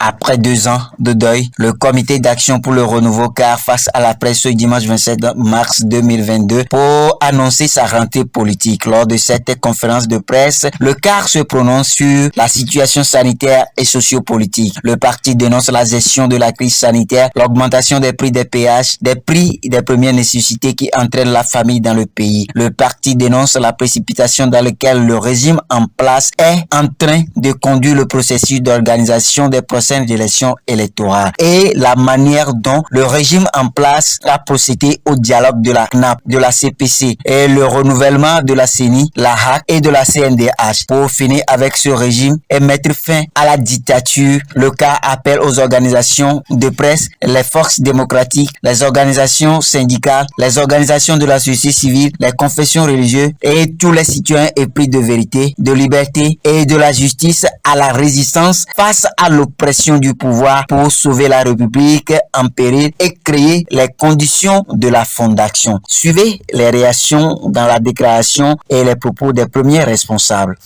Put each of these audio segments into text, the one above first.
Après 2 ans de deuil, le comité d'action pour le renouveau CAR face à la presse ce dimanche 27 mars 2022 pour annoncer sa rentrée politique. Lors de cette conférence de presse, le CAR se prononce sur la situation sanitaire et sociopolitique. Le parti dénonce la gestion de la crise sanitaire, l'augmentation des prix des péages, des prix des premières nécessités qui entraînent la famille dans le pays. Le parti dénonce la précipitation dans laquelle le régime en place est en train de conduire le processus d'organisation des prochaines élections électorales et la manière dont le régime en place a procédé au dialogue de la CNAP, de la CPC et le renouvellement de la CENI, la HAC et de la CNDH. Pour finir avec ce régime et mettre fin à la dictature, le CAR appelle aux organisations de presse, les forces démocratiques, les organisations syndicales, les organisations de la société civile, les confessions religieuses et tous les citoyens épris de vérité, de liberté et de la justice à la résistance face à l'oppression du pouvoir pour sauver la République en péril et créer les conditions de la fondation. Suivez les réactions dans la déclaration et les propos des premiers responsables.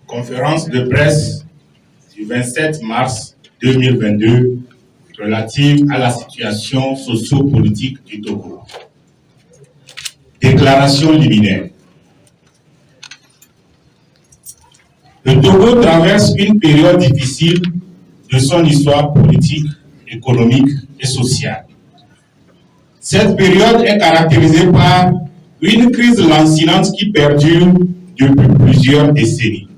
Conférence de presse du 27 mars 2022 relative à la situation socio-politique du Togo. Déclaration liminaire. Le Togo traverse une période difficile de son histoire politique, économique et sociale. Cette période est caractérisée par une crise lancinante qui perdure depuis plusieurs décennies.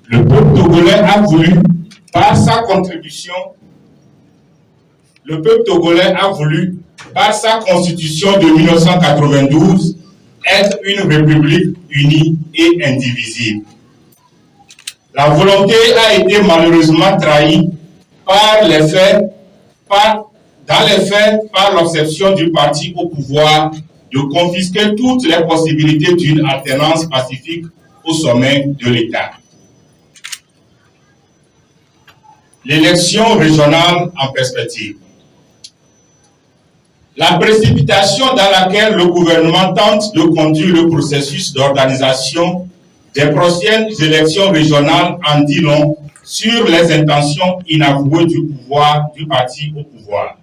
Le peuple togolais a voulu, par sa contribution, par sa constitution de 1992, être une république unie et indivisible. La volonté a été malheureusement trahie par les faits, par l'obsession du parti au pouvoir de confisquer toutes les possibilités d'une alternance pacifique au sommet de l'État. L'élection régionale en perspective. La précipitation dans laquelle le gouvernement tente de conduire le processus d'organisation des prochaines élections régionales en dit long sur les intentions inavouées du parti au pouvoir.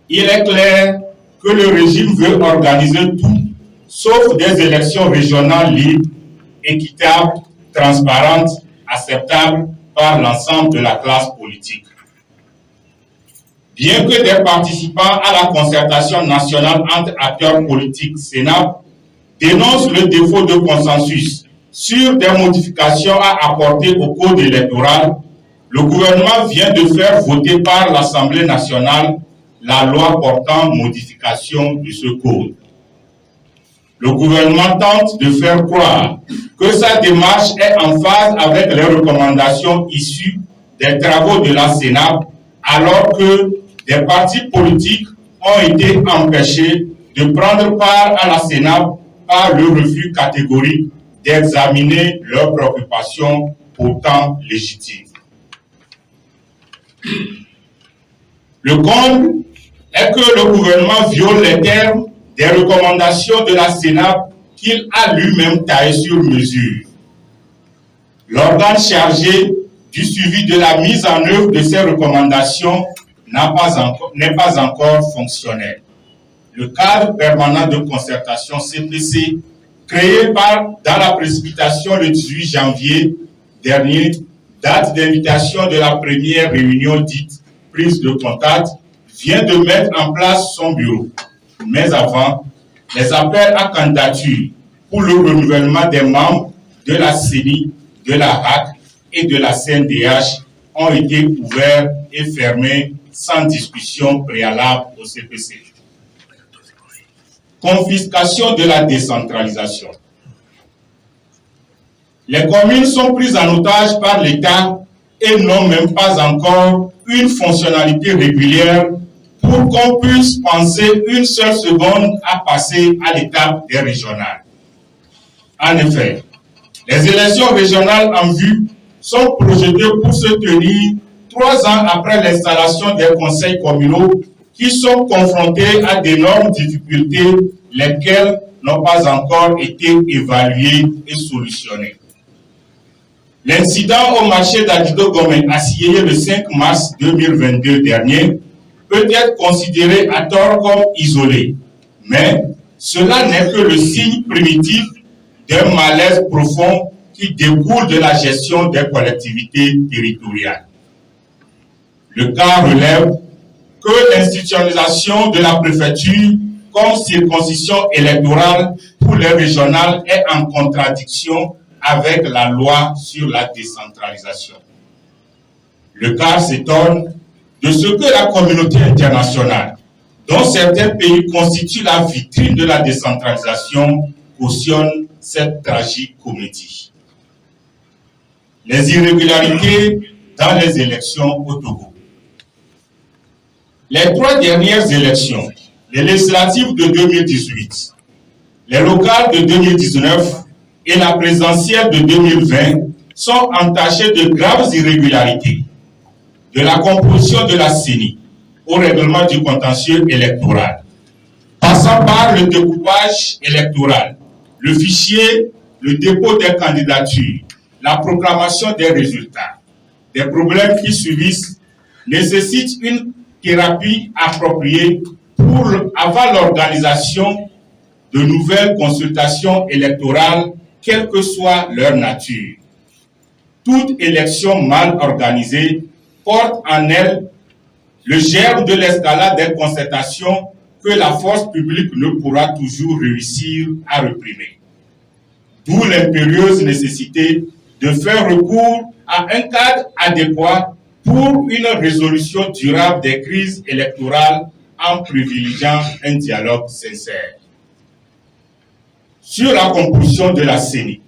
Il est clair que le régime veut organiser tout, sauf des élections régionales libres, équitables, transparentes, acceptables par l'ensemble de la classe politique. Bien que des participants à la concertation nationale entre acteurs politiques Sénat dénonce le défaut de consensus sur des modifications à apporter au code électoral, le gouvernement vient de faire voter par l'Assemblée nationale la loi portant modification de ce code. Le gouvernement tente de faire croire que sa démarche est en phase avec les recommandations issues des travaux de la Sénat, alors que des partis politiques ont été empêchés de prendre part à la Sénat par le refus catégorique d'examiner leurs préoccupations pourtant légitimes. Le comble est que le gouvernement viole les termes des recommandations de la Sénat qu'il a lui-même taillées sur mesure. L'organe chargé du suivi de la mise en œuvre de ces recommandations n'est pas encore fonctionnel. Le cadre permanent de concertation CPC, créé dans la précipitation le 18 janvier dernier, date d'invitation de la première réunion dite prise de contact, vient de mettre en place son bureau. Mais avant, les appels à candidature pour le renouvellement des membres de la CENI, de la HAC et de la CNDH ont été ouverts et fermés sans discussion préalable au CPC. Confiscation de la décentralisation. Les communes sont prises en otage par l'État et n'ont même pas encore une fonctionnalité régulière pour qu'on puisse penser une seule seconde à passer à l'étape des régionales. En effet, les élections régionales en vue sont projetés pour se tenir 3 ans après l'installation des conseils communaux qui sont confrontés à d'énormes difficultés, lesquelles n'ont pas encore été évaluées et solutionnées. L'incident au marché d'Adido-Gomé assiégé le 5 mars 2022 dernier peut être considéré à tort comme isolé, mais cela n'est que le signe primitif d'un malaise profond qui découle de la gestion des collectivités territoriales. Le cas relève que l'institutionnalisation de la préfecture comme circonscription électorale pour les régionales est en contradiction avec la loi sur la décentralisation. Le cas s'étonne de ce que la communauté internationale, dont certains pays constituent la vitrine de la décentralisation, cautionne cette tragique comédie. Les irrégularités dans les élections au Togo. Les 3 dernières élections, les législatives de 2018, les locales de 2019 et la présidentielle de 2020 sont entachées de graves irrégularités, de la composition de la CENI au règlement du contentieux électoral, passant par le découpage électoral, le fichier, le dépôt des candidatures, la proclamation des résultats. Des problèmes qui subissent nécessitent une thérapie appropriée avant l'organisation de nouvelles consultations électorales, quelle que soit leur nature. Toute élection mal organisée porte en elle le germe de l'escalade des concertations que la force publique ne pourra toujours réussir à réprimer. D'où l'impérieuse nécessité de faire recours à un cadre adéquat pour une résolution durable des crises électorales en privilégiant un dialogue sincère. Sur la composition de la CENI,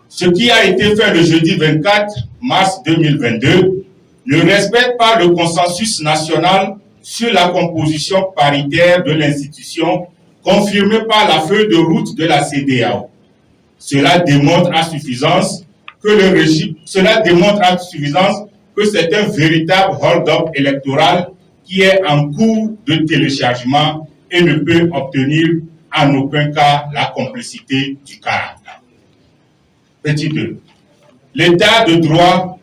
ce qui a été fait le jeudi 24 mars 2022 ne respecte pas le consensus national sur la composition paritaire de l'institution confirmée par la feuille de route de la CEDEAO. Cela démontre à suffisance que c'est un véritable hold-up électoral qui est en cours de téléchargement et ne peut obtenir en aucun cas la complicité du cadre. Petit 2. L'état de droit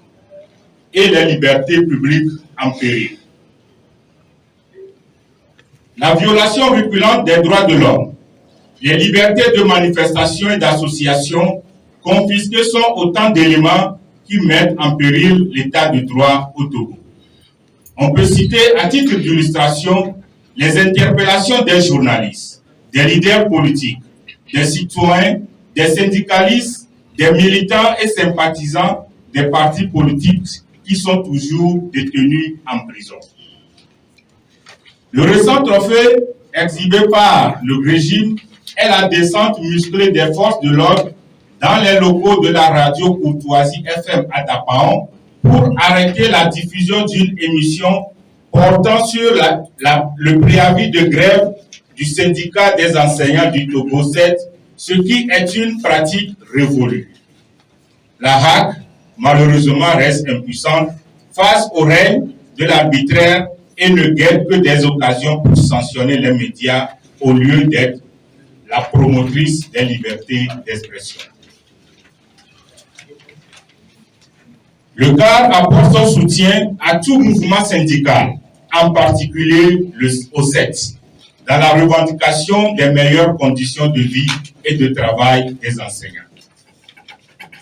et les libertés publiques en péril. La violation répulante des droits de l'homme, les libertés de manifestation et d'association confisquées sont autant d'éléments qui mettent en péril l'état de droit au Togo. On peut citer à titre d'illustration les interpellations des journalistes, des leaders politiques, des citoyens, des syndicalistes, des militants et sympathisants des partis politiques qui sont toujours détenus en prison. Le récent trophée exhibé par le régime est la descente musclée des forces de l'ordre dans les locaux de la radio Courtoisie FM à Tapaon pour arrêter la diffusion d'une émission portant sur le préavis de grève du syndicat des enseignants du Togo 7, ce qui est une pratique révolue. La HAC, malheureusement, reste impuissante face au règne de l'arbitraire et ne guette que des occasions pour sanctionner les médias au lieu d'être la promotrice des libertés d'expression. Le CAR apporte son soutien à tout mouvement syndical, en particulier au 7, dans la revendication des meilleures conditions de vie et de travail des enseignants.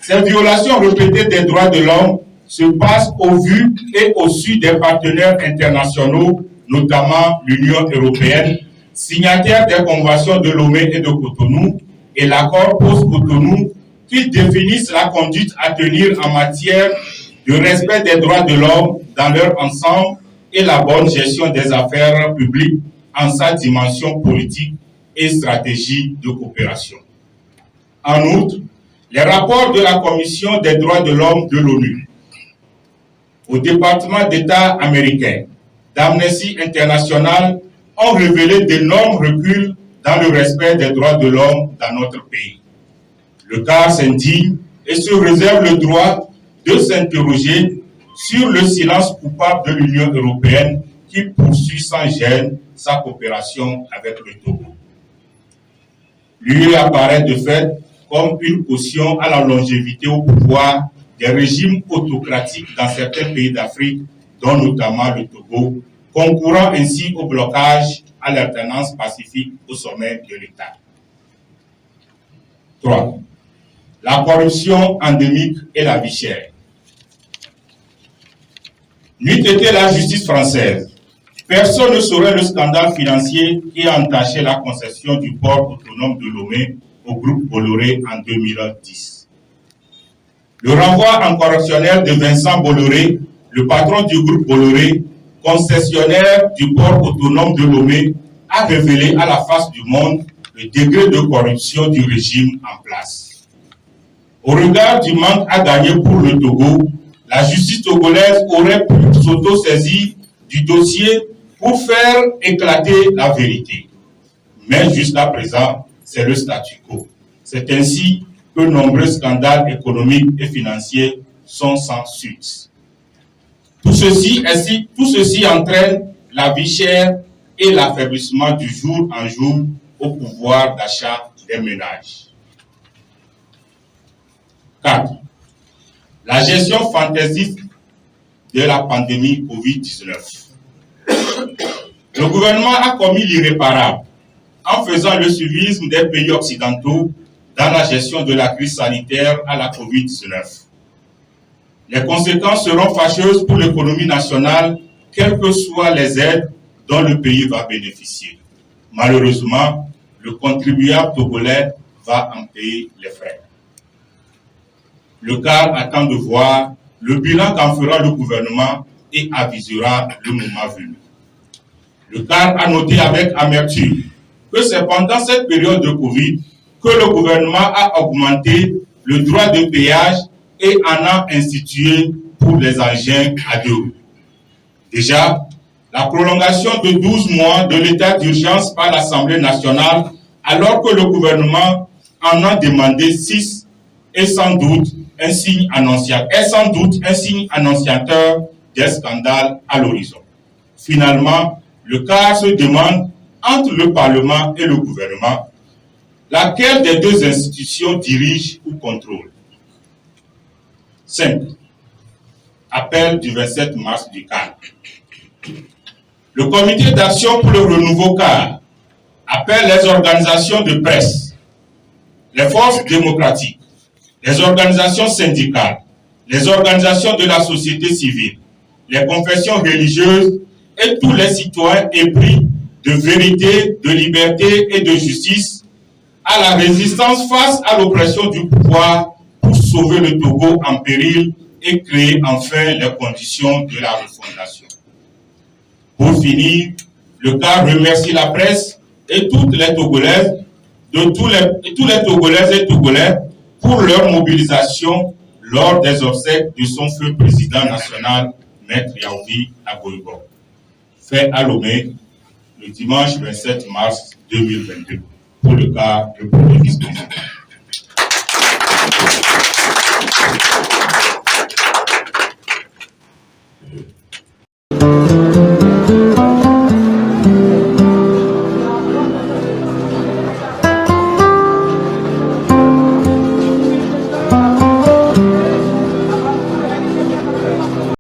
Ces violations répétées des droits de l'homme se passent au vu et au su des partenaires internationaux, notamment l'Union européenne, signataire des conventions de Lomé et de Cotonou, et l'accord post-Cotonou qui définissent la conduite à tenir en matière de respect des droits de l'homme dans leur ensemble et la bonne gestion des affaires publiques en sa dimension politique et stratégie de coopération. En outre, les rapports de la Commission des droits de l'homme de l'ONU, au département d'État américain, d'Amnesty International ont révélé d'énormes reculs dans le respect des droits de l'homme dans notre pays. Le CAR s'indigne et se réserve le droit de s'interroger sur le silence coupable de l'Union européenne qui poursuit sans gêne sa coopération avec le Togo. L'UE apparaît de fait comme une caution à la longévité au pouvoir des régimes autocratiques dans certains pays d'Afrique, dont notamment le Togo, concourant ainsi au blocage à l'alternance pacifique au sommet de l'État. 3. La corruption endémique et la vie chère. N'eût été la justice française, personne ne saurait le scandale financier qui a entaché la concession du port autonome de Lomé au groupe Bolloré en 2010. Le renvoi en correctionnel de Vincent Bolloré, le patron du groupe Bolloré, concessionnaire du port autonome de Lomé, a révélé à la face du monde le degré de corruption du régime en place. Au regard du manque à gagner pour le Togo, la justice togolaise aurait pu s'auto-saisir du dossier pour faire éclater la vérité. Mais jusqu'à présent, c'est le statu quo. C'est ainsi que nombreux scandales économiques et financiers sont sans suite. Tout ceci entraîne la vie chère et l'affaiblissement du jour en jour au pouvoir d'achat des ménages. 4. La gestion fantaisiste de la pandémie Covid-19. Le gouvernement a commis l'irréparable en faisant le suivisme des pays occidentaux dans la gestion de la crise sanitaire à la Covid-19. Les conséquences seront fâcheuses pour l'économie nationale, quelles que soient les aides dont le pays va bénéficier. Malheureusement, le contribuable togolais va en payer les frais. Le CAR attend de voir le bilan qu'en fera le gouvernement et avisera le moment venu. Le CAR a noté avec amertume que c'est pendant cette période de Covid que le gouvernement a augmenté le droit de péage et en a institué pour les engins à 2 roues. Déjà, la prolongation de 12 mois de l'état d'urgence par l'Assemblée nationale, alors que le gouvernement en a demandé 6, est sans doute un signe annonciateur des scandales à l'horizon. Finalement, le CAR se demande, entre le Parlement et le gouvernement, laquelle des deux institutions dirige ou contrôle. 5. Appel du 27 mars du CAR. Le comité d'action pour le renouveau CAR appelle les organisations de presse, les forces démocratiques, les organisations syndicales, les organisations de la société civile, les confessions religieuses et tous les citoyens épris de vérité, de liberté et de justice à la résistance face à l'oppression du pouvoir pour sauver le Togo en péril et créer enfin les conditions de la refondation. Pour finir, le CAR remercie la presse et toutes les Togolaises, tous les Togolaises et Togolais pour leur mobilisation lors des obsèques de son feu président national, Maître Yaoundé Agoïbo, fait à Lomé le dimanche 27 mars 2022 pour le CAR de premier vice-président.